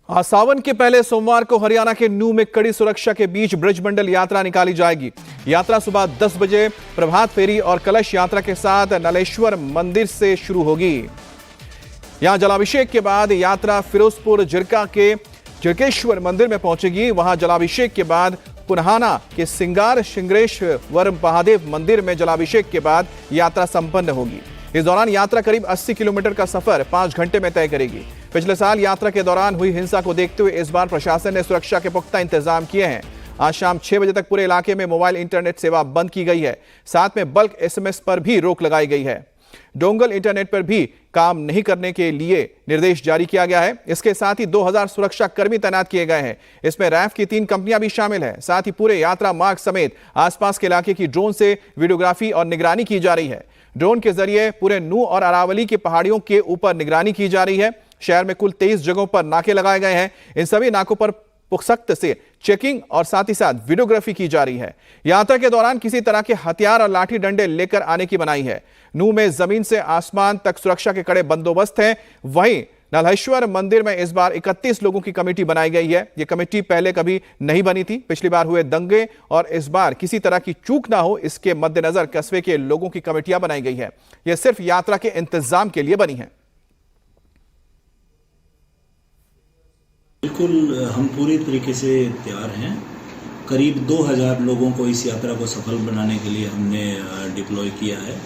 आज सावन के पहले सोमवार को हरियाणा के नूह में कड़ी सुरक्षा के बीच ब्रजमंडल यात्रा निकाली जाएगी। यात्रा सुबह 10 बजे प्रभात फेरी और कलश यात्रा के साथ नलेश्वर मंदिर से शुरू होगी। यहां जलाभिषेक के बाद यात्रा फिरोजपुर जिरका के जिरकेश्वर मंदिर में पहुंचेगी। वहां जलाभिषेक के बाद पुन्हाना के सिंगार शिंगरेश्वर महादेव मंदिर में जलाभिषेक के बाद यात्रा संपन्न होगी। इस दौरान यात्रा करीब 80 किलोमीटर का सफर 5 घंटे में तय करेगी। पिछले साल यात्रा के दौरान हुई हिंसा को देखते हुए इस बार प्रशासन ने सुरक्षा के पुख्ता इंतजाम किए हैं। आज शाम 6 बजे तक पूरे इलाके में मोबाइल इंटरनेट सेवा बंद की गई है। साथ में बल्क एसएमएस पर भी रोक लगाई गई है। डोंगल इंटरनेट पर भी काम नहीं करने के लिए निर्देश जारी किया गया है। इसके साथ ही 2000 सुरक्षा कर्मी तैनात किए गए हैं। इसमें रैफ की 3 कंपनियां भी शामिल हैं। साथ ही पूरे यात्रा मार्ग समेत आसपास के इलाके की ड्रोन से वीडियोग्राफी और निगरानी की जा रही है। ड्रोन के जरिए पूरे नूह और अरावली की पहाड़ियों के ऊपर निगरानी की जा रही है। शहर में कुल 23 जगहों पर नाके लगाए गए हैं। इन सभी नाकों पर पुख्ता से चेकिंग और साथ ही साथ वीडियोग्राफी की जा रही है। यात्रा के दौरान किसी तरह के हथियार और लाठी डंडे लेकर आने की मनाही है। नूह में जमीन से आसमान तक सुरक्षा के कड़े बंदोबस्त है। वहीं नलेश्वर मंदिर में इस बार 31 लोगों की कमेटी बनाई गई है। यह कमेटी पहले कभी नहीं बनी थी। पिछली बार हुए दंगे और इस बार किसी तरह की चूक ना हो, इसके मद्देनजर कस्बे के लोगों की कमेटियां बनाई गई है। यह सिर्फ यात्रा के इंतजाम के लिए बनी है। बिल्कुल, हम पूरी तरीके से तैयार हैं। करीब 2000 लोगों को इस यात्रा को सफल बनाने के लिए हमने डिप्लॉय किया है,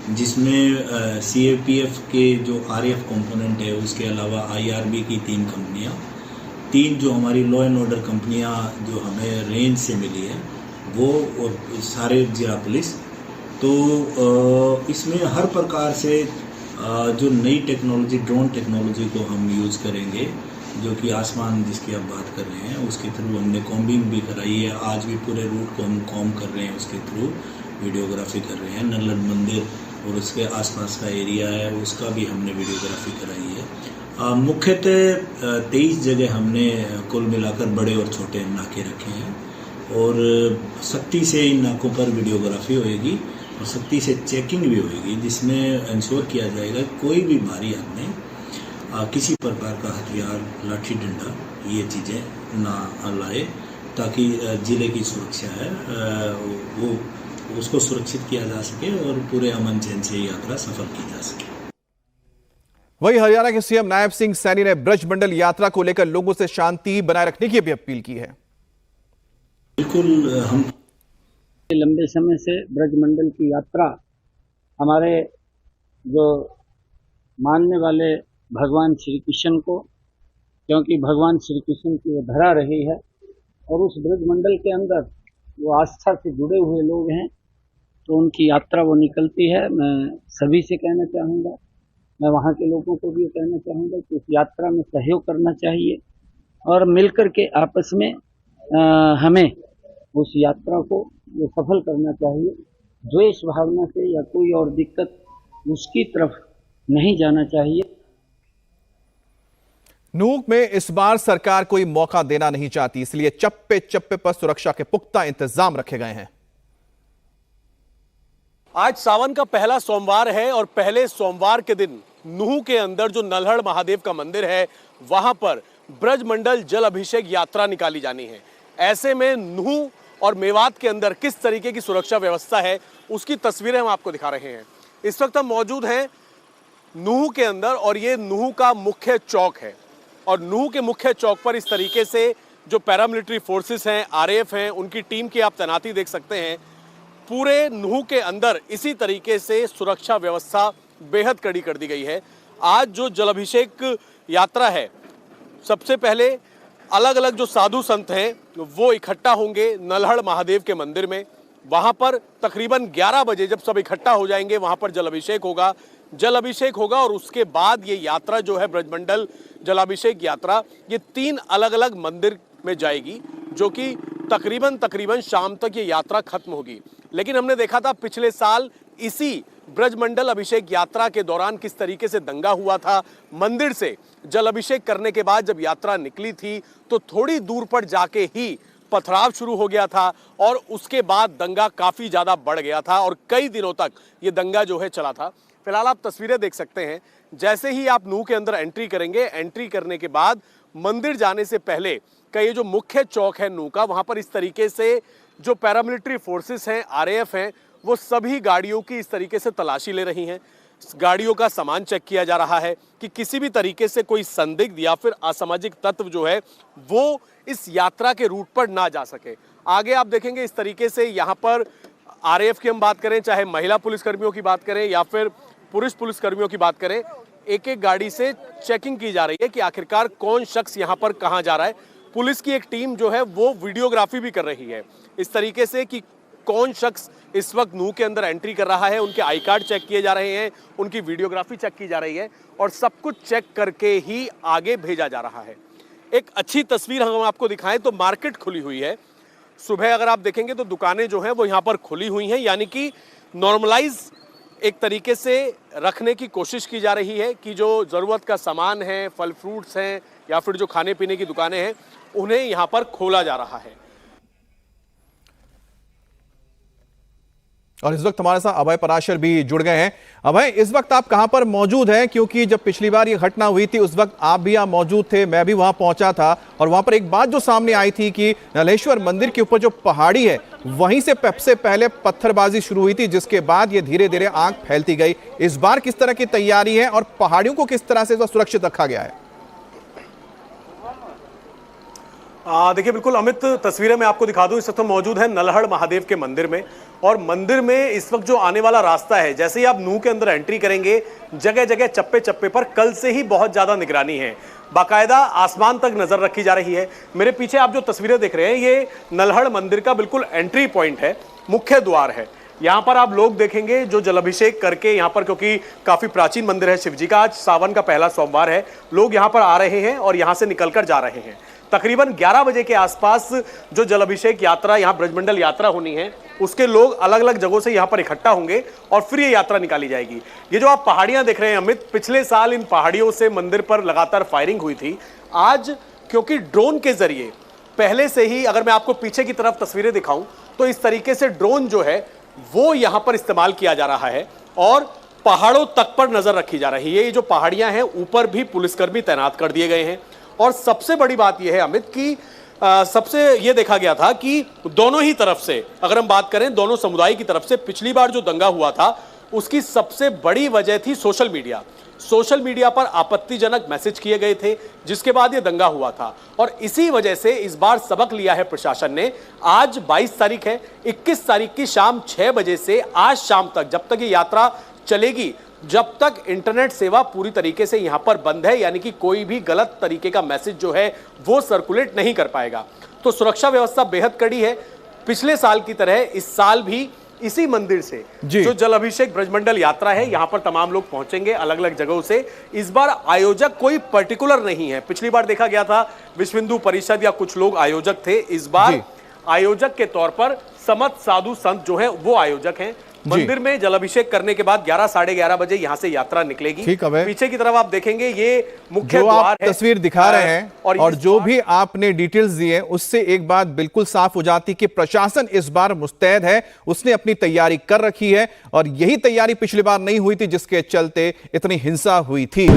जिसमें सीएपीएफ के जो आरएफ कंपोनेंट है, उसके अलावा आईआरबी की 3 कंपनियां, 3 जो हमारी लॉ एंड ऑर्डर कंपनियां जो हमें रेंज से मिली है वो, और सारे जिला पुलिस। तो इसमें हर प्रकार से जो नई टेक्नोलॉजी, ड्रोन टेक्नोलॉजी को हम यूज़ करेंगे, जो कि आसमान जिसकी आप बात कर रहे हैं उसके थ्रू हमने कॉम्बिंग भी कराई है। आज भी पूरे रूट को हम कॉम कर रहे हैं, उसके थ्रू वीडियोग्राफी कर रहे हैं। नल्लड़ मंदिर और उसके आसपास का एरिया है, उसका भी हमने वीडियोग्राफी कराई है। मुख्यतः 23 जगह हमने कुल मिलाकर बड़े और छोटे नाके रखे हैं और सख्ती से इन नाकों पर वीडियोग्राफी होएगी और सख्ती से चेकिंग भी होएगी, जिसमें इंश्योर किया जाएगा कोई भी भारी आदमी किसी प्रकार का हथियार, लाठी डंडा, ये चीज़ें ना लाए, ताकि जिले की सुरक्षा है वो उसको सुरक्षित किया जा सके और पूरे अमन चैन से यात्रा सफल की जा सके। वहीं हरियाणा के सीएम नायब सिंह सैनी ने ब्रजमंडल यात्रा को लेकर लोगों से शांति बनाए रखने की भी अपील की है। बिल्कुल, हम लंबे समय से ब्रजमंडल की यात्रा हमारे जो मानने वाले भगवान श्री कृष्ण को, क्योंकि भगवान श्री कृष्ण की वो धरा रही है और उस ब्रजमंडल के अंदर वो आस्था से जुड़े हुए लोग हैं, तो उनकी यात्रा वो निकलती है। मैं सभी से कहना चाहूँगा, मैं वहाँ के लोगों को भी कहना चाहूँगा कि इस यात्रा में सहयोग करना चाहिए और मिलकर के आपस में हमें उस यात्रा को वो सफल करना चाहिए। द्वेष भावना से या कोई और दिक्कत उसकी तरफ नहीं जाना चाहिए। नूह में इस बार सरकार कोई मौका देना नहीं चाहती, इसलिए चप्पे चप्पे पर सुरक्षा के पुख्ता इंतजाम रखे गए हैं। आज सावन का पहला सोमवार है और पहले सोमवार के दिन नूह के अंदर जो नल्हड़ महादेव का मंदिर है, वहां पर ब्रजमंडल जल अभिषेक यात्रा निकाली जानी है। ऐसे में नूह और मेवात के अंदर किस तरीके की सुरक्षा व्यवस्था है, उसकी तस्वीरें हम आपको दिखा रहे हैं। इस वक्त हम मौजूद हैं नूह के अंदर और ये नूह का मुख्य चौक है और नूह के मुख्य चौक पर इस तरीके से जो पैरामिलिट्री फोर्सेस हैं, आरएएफ हैं, उनकी टीम की आप तैनाती देख सकते हैं। पूरे नूह के अंदर इसी तरीके से सुरक्षा व्यवस्था बेहद कड़ी कर दी गई है। आज जो जलाभिषेक यात्रा है, सबसे पहले अलग अलग जो साधु संत हैं वो इकट्ठा होंगे नल्हड़ महादेव के मंदिर में। वहां पर तकरीबन 11 बजे जब सब इकट्ठा हो जाएंगे, वहां पर जलाभिषेक होगा और उसके बाद ये यात्रा जो है ब्रजमंडल जलाभिषेक यात्रा, ये 3 अलग अलग मंदिर में जाएगी, जो कि तकरीबन शाम तक ये यात्रा खत्म होगी। लेकिन हमने देखा था पिछले साल इसी ब्रजमंडल अभिषेक यात्रा के दौरान किस तरीके से दंगा हुआ था। मंदिर से जल अभिषेक करने के बाद जब यात्रा निकली थी तो थोड़ी दूर पर जाके ही पथराव शुरू हो गया था और उसके बाद दंगा काफी ज्यादा बढ़ गया था और कई दिनों तक ये दंगा जो है चला था। फिलहाल आप तस्वीरें देख सकते हैं। जैसे ही आप नूह के अंदर एंट्री करेंगे, एंट्री करने के बाद मंदिर जाने से पहले का ये जो मुख्य चौक है नूह का, वहां पर इस तरीके से जो पैरामिलिट्री फोर्सेस हैं, आरएएफ हैं, वो सभी गाड़ियों की इस तरीके से तलाशी ले रही हैं। गाड़ियों का सामान चेक किया जा रहा है कि किसी भी तरीके से कोई संदिग्ध या फिर असामाजिक तत्व जो है वो इस यात्रा के रूट पर ना जा सके। आगे आप देखेंगे इस तरीके से यहाँ पर आरएएफ की हम बात करें, चाहे महिला पुलिसकर्मियों की बात करें या फिर पुरुष पुलिसकर्मियों की बात करें, एक एक गाड़ी से चेकिंग की जा रही है कि आखिरकार कौन शख्स यहाँ पर कहाँ जा रहा है। पुलिस की एक टीम जो है वो वीडियोग्राफी भी कर रही है इस तरीके से कि कौन शख्स इस वक्त नूह के अंदर एंट्री कर रहा है, उनके आई कार्ड चेक किए जा रहे हैं, उनकी वीडियोग्राफी चेक की जा रही है और सब कुछ चेक करके ही आगे भेजा जा रहा है। एक अच्छी तस्वीर हम आपको दिखाएं तो मार्केट खुली हुई है। सुबह अगर आप देखेंगे तो दुकानें जो हैं वो यहाँ पर खुली हुई हैं, यानी कि नॉर्मलाइज एक तरीके से रखने की कोशिश की जा रही है कि जो ज़रूरत का सामान है, फल फ्रूट्स हैं या फिर जो खाने पीने की दुकानें हैं, उन्हें यहाँ पर खोला जा रहा है। और इस वक्त हमारे साथ अभय पराशर भी जुड़ गए हैं। अभय, इस वक्त आप कहां पर मौजूद हैं? क्योंकि जब पिछली बार ये घटना हुई थी उस वक्त आप भी यहाँ मौजूद थे, मैं भी वहां पहुंचा था और वहां पर एक बात जो सामने आई थी कि नलेश्वर मंदिर के ऊपर जो पहाड़ी है वहीं से सबसे पहले पत्थरबाजी शुरू हुई थी, जिसके बाद ये धीरे धीरे आग फैलती गई। इस बार किस तरह की तैयारी है और पहाड़ियों को किस तरह से सुरक्षित रखा गया है? देखिए बिल्कुल अमित, तस्वीरें मैं आपको दिखा दूं। इस वक्त हम मौजूद हैं नल्हड़ महादेव के मंदिर में और मंदिर में इस वक्त जो आने वाला रास्ता है, जैसे ही आप नूह के अंदर एंट्री करेंगे, जगह जगह चप्पे चप्पे पर कल से ही बहुत ज्यादा निगरानी है, बाकायदा आसमान तक नजर रखी जा रही है। मेरे पीछे आप जो तस्वीरें देख रहे हैं ये नल्हड़ मंदिर का बिल्कुल एंट्री पॉइंट है, मुख्य द्वार है। यहाँ पर आप लोग देखेंगे जो जलाभिषेक करके यहाँ पर, क्योंकि काफी प्राचीन मंदिर है शिवजी का, आज सावन का पहला सोमवार है, लोग यहाँ पर आ रहे हैं और यहाँ से निकलकर जा रहे हैं। तकरीबन 11 बजे के आसपास जो जलाभिषेक यात्रा, यहाँ ब्रजमंडल यात्रा होनी है, उसके लोग अलग अलग जगहों से यहाँ पर इकट्ठा होंगे और फिर ये यात्रा निकाली जाएगी। ये जो आप पहाड़ियां देख रहे हैं अमित, पिछले साल इन पहाड़ियों से मंदिर पर लगातार फायरिंग हुई थी। आज क्योंकि ड्रोन के जरिए पहले से ही, अगर मैं आपको पीछे की तरफ तस्वीरें दिखाऊं तो इस तरीके से ड्रोन जो है वो यहाँ पर इस्तेमाल किया जा रहा है और पहाड़ों तक पर नजर रखी जा रही है। ये जो पहाड़ियां हैं ऊपर भी पुलिसकर्मी तैनात कर दिए गए हैं। और सबसे बड़ी बात यह है अमित कि सबसे ये देखा गया था कि दोनों ही तरफ से, अगर हम बात करें दोनों समुदाय की तरफ से, पिछली बार जो दंगा हुआ था उसकी सबसे बड़ी वजह थी सोशल मीडिया। सोशल मीडिया पर आपत्तिजनक मैसेज किए गए थे जिसके बाद ये दंगा हुआ था और इसी वजह से इस बार सबक लिया है प्रशासन ने। आज 22 तारीख है, 21 तारीख की शाम 6 बजे से आज शाम तक, जब तक ये यात्रा चलेगी, जब तक इंटरनेट सेवा पूरी तरीके से यहां पर बंद है, यानी कि कोई भी गलत तरीके का मैसेज जो है वो सर्कुलेट नहीं कर पाएगा। तो सुरक्षा व्यवस्था बेहद कड़ी है। पिछले साल की तरह इस साल भी इसी मंदिर से जो जलाभिषेक ब्रजमंडल यात्रा है, यहां पर तमाम लोग पहुंचेंगे अलग अलग जगहों से। इस बार आयोजक कोई पर्टिकुलर नहीं है। पिछली बार देखा गया था विश्व हिंदू परिषद या कुछ लोग आयोजक थे, इस बार आयोजक के तौर पर समत साधु संत जो है वो आयोजक हैं। मंदिर में जलाभिषेक करने के बाद 11 साढ़े 11 बजे यहां से यात्रा निकलेगी। पीछे की तरफ आप देखेंगे ये मुख्य द्वार है, तस्वीर दिखा रहे हैं और जो भी आपने डिटेल्स दिए उससे एक बात बिल्कुल साफ हो जाती कि प्रशासन इस बार मुस्तैद है, उसने अपनी तैयारी कर रखी है और यही तैयारी पिछली बार नहीं हुई थी जिसके चलते इतनी हिंसा हुई थी।